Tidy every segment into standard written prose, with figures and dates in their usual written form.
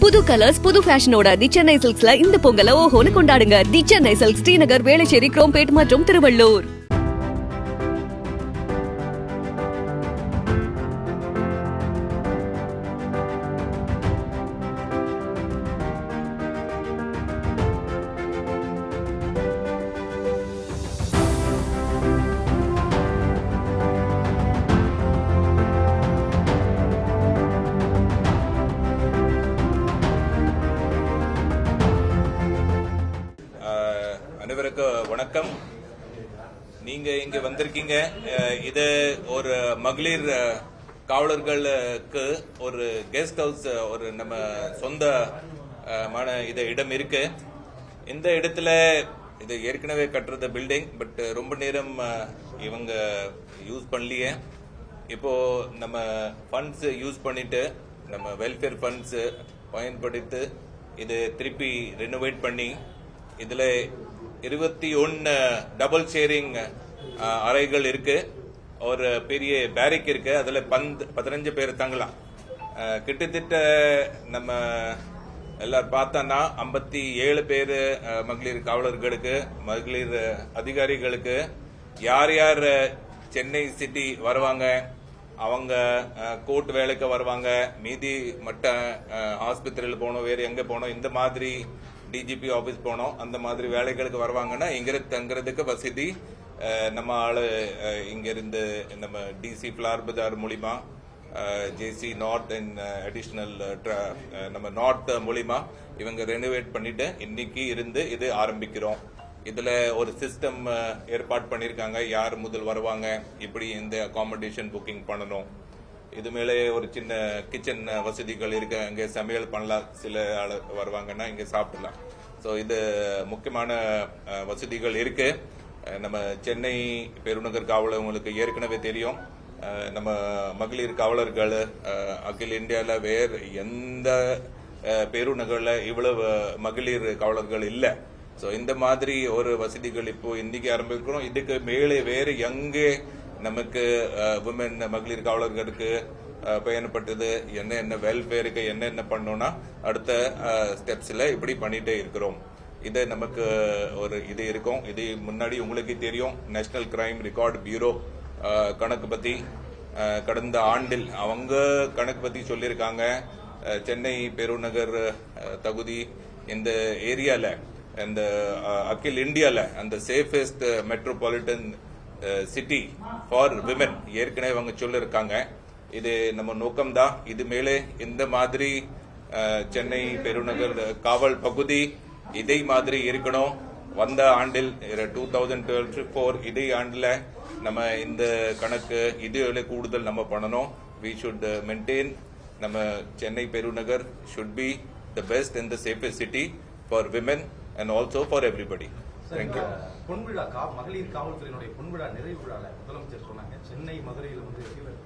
புது கலர்ஸ் புது ஃபேஷனோட தி சென்னை சில்க்ஸ்ல இந்த பொங்கலை ஓஹோன்னு கொண்டாடுங்க. தி சென்னை சில்க்ஸ், ஸ்ரீநகர், வேளச்சேரி, குரோம்பேட் மற்றும் திருவள்ளூர். அனைவருக்கும் வணக்கம். நீங்க இங்க வந்திருக்கீங்க. இது ஒரு மகளிர் காவலர்களுக்கு ஒரு கெஸ்ட் ஹவுஸ், ஒரு நம்ம சொந்த இது இடம் இருக்கு. இந்த இடத்துல இது ஏற்கனவே கட்டுறது பில்டிங், பட் ரொம்ப நேரம் இவங்க யூஸ் பண்ணலையே. இப்போ நம்ம ஃபண்ட்ஸ் யூஸ் பண்ணிட்டு, நம்ம வெல்ஃபேர் ஃபண்ட்ஸ் பயன்படுத்தி இது திருப்பி ரெனோவேட் பண்ணி இதுல 21 டபுள் ஷேரிங் அறைகள் இருக்கு. ஒரு பெரிய பேரிக் இருக்கு. அதுல 15 பேர் தங்கலாம். கிட்டத்தட்ட நம்ம எல்லாரும் பார்த்தோம்னா 57 பேர் மகளிர் காவலர்களுக்கு, மகளிர் அதிகாரிகளுக்கு. யார் யார் சென்னை சிட்டி வருவாங்க, அவங்க கோர்ட் வேலைக்கு வருவாங்க, மீதி மட்ட ஆஸ்பத்திரியில் போனோம், வேறு எங்க போனோம், இந்த மாதிரி டிஜிபி ஆபீஸ் போனோம், அந்த மாதிரி வேலைகளுக்கு வருவாங்கன்னா இங்க தங்குறதுக்கு வசதி நம்ம ஆளு இங்க இருந்து நம்ம டிசி பிளார் பஜார் மூலிமா, ஜேசி நார்த் அண்ட் அடிஷனல் நம்ம நார்த் மூலிமா இவங்க ரெனோவேட் பண்ணிட்டு இன்னைக்கு இருந்து இது ஆரம்பிக்கிறோம். இதுல ஒரு சிஸ்டம் ஏற்பாடு பண்ணிருக்காங்க. யார் முதல் வருவாங்க, இப்படி இந்த அகாமடேஷன் புக்கிங் பண்ணணும். இது மேலே ஒரு சின்ன கிச்சன் வசதிகள் இருக்கு. அங்கே சமையல் பண்ணலாம். சில ஆள் வருவாங்கன்னா இங்க சாப்பிடலாம். ஸோ இது முக்கியமான வசதிகள் இருக்கு. நம்ம சென்னை பெருநகர் காவலர் உங்களுக்கு ஏற்கனவே தெரியும். நம்ம மகளிர் காவலர்கள் அகில இந்தியால வேறு எந்த பெருநகர்ல இவ்வளவு மகளிர் காவலர்கள் இல்லை. ஸோ இந்த மாதிரி ஒரு வசதிகள் இப்போ இன்னைக்கு ஆரம்பிக்கிறோம். இதுக்கு மேலே வேறு எங்கே நமக்கு விமன் மகளிர் காவலர்களுக்கு பயன்பட்டது, என்ன வெல்ஃபேருக்கு என்ன பண்ணோம்னா அடுத்த ஸ்டெப்ஸ்ல இப்படி பண்ணிட்டே இருக்கிறோம். இது நமக்கு ஒரு இது இருக்கும். இது முன்னாடி உங்களுக்கு தெரியும், நேஷனல் கிரைம் ரெக்கார்ட் பியூரோ கணக்கு பத்தி கடந்த ஆண்டில் அவங்க கணக்கு பத்தி சொல்லியிருக்காங்க. சென்னை பெருநகர் தகுதி இந்த ஏரியால, இந்த அகில் இந்தியால அந்த safest metropolitan city for women ஏற்கனவே அவங்க சொல்லிருக்காங்க. இது நம்ம நோக்கம்தான். இது மேலே இந்த மாதிரி சென்னை பெருநகர் காவல் பகுதி இதே மாதிரி இருக்கணும். வந்த ஆண்டில் 2024 இதே ஆண்டுல நம்ம இந்த கணக்கு இது கூடுதல் நம்ம பண்ணணும். வி ஷுட் மெயின்டைன் நம்ம சென்னை பெருநகர் should be the best and the safest city for women and also for everybody. Thank you. பொன்விழா மகளிர் காவல்துறையினுடைய பொன்விழா நிறைவு விழால முதலமைச்சர் சொன்னாங்க, சென்னை மதுரையில் வந்து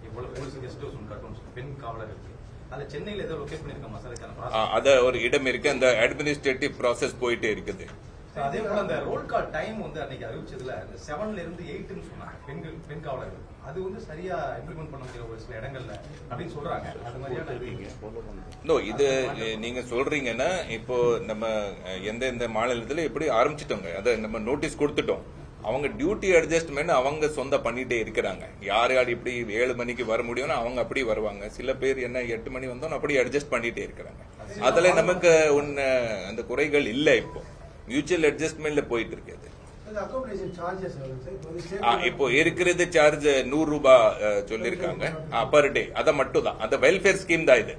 இவ்வளவு போலீஸ் கெஸ்ட் ஹவுஸ் கட்டணும், பெண் காவலர் இருக்கு. அது சென்னையில ஏதோ லொகேட் பண்ணிருக்காங்க சார். அத ஒரு இடம் இருக்கு. அந்த அட்மினிஸ்ட்ரேட்டிவ் ப்ராசஸ் போயிட்டே இருக்குது. அதே போல அந்த ரோல் கால் டைம் வந்து அன்னைக்கு அறிவிச்சதுல 7ல இருந்து 8ன்னு சொன்னாங்க பெண் காவலர்கள். அது வந்து சரியா இம்ப்ளிமெண்ட் பண்ண முடியல ஒரு சில இடங்கள்ல அப்படின்னு சொல்றாங்க. அது மாதிரியான இது நீங்க சொல்றீங்கன்னா இப்போ நம்ம எந்த மாநிலத்துல எப்படி ஆரம்பிச்சிட்டோங்க, அதை நம்ம நோட்டீஸ் கொடுத்துட்டோம். அவங்க டியூட்டி அட்ஜஸ்ட்மெண்ட் அவங்க சொந்த பண்ணிட்டே இருக்கிறாங்க. யார் இப்படி 7 மணிக்கு வர முடியும்னா அவங்க அப்படி வருவாங்க. சில பேர் என்ன 8 மணி வந்தோம் அப்படி அட்ஜஸ்ட் பண்ணிட்டே இருக்கிறாங்க. அதுல நமக்கு அந்த குறைகள் இல்ல. இப்போ மியூச்சுவல் அட்ஜஸ்ட்மெண்ட்ல போயிட்டு இருக்குது. இப்போ இருக்கிறது சார்ஜ் 100 ரூபாய் சொல்லிருக்காங்க பர் டே. அத மட்டும் தான், அந்த வெல்ஃபேர் ஸ்கீம் தான் இது.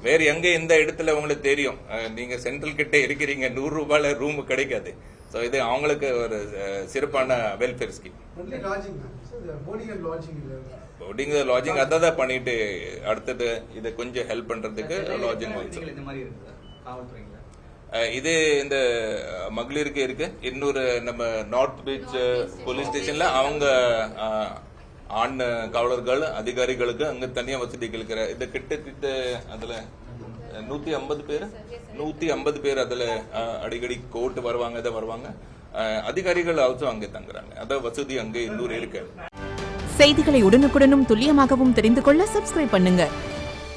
வேற எங்க இந்த இடத்துல உங்களுக்கு தெரியும், நீங்க சென்ட்ரல் கிட்ட இருக்கிறீங்க, 100 ரூபாயில ரூம் கிடைக்காது. சோ இது அவங்களுக்கு ஒரு சிறப்பான வெல்ஃபேர் ஸ்கீம். போர்டிங் லாட்ஜிங் அதான் பண்ணிட்டு அடுத்தது இதை கொஞ்சம் ஹெல்ப் பண்றதுக்கு லாட்ஜிங் இது இந்த மகளிருக்கு இருக்கு. இன்னொரு நம்ம நார்த் பீச் போலீஸ் ஸ்டேஷன்ல அவங்க ஆண் காவலர்கள் அதிகாரிகளுக்கு அங்க தனியா வசதிகள் இருக்கிற இது கிட்ட அதுல 150 பேர் அதுல அடிக்கடி கோர்ட் வருவாங்க. அதிகாரிகள் ஆல்சோ அங்கே தங்குறாங்க. அத வசதி அங்கே இன்னொரு இருக்கு. செய்திகளை உடனுக்குடனும் துல்லியமாகவும் தெரிந்து கொள்ள சப்ஸ்கிரைப் பண்ணுங்க.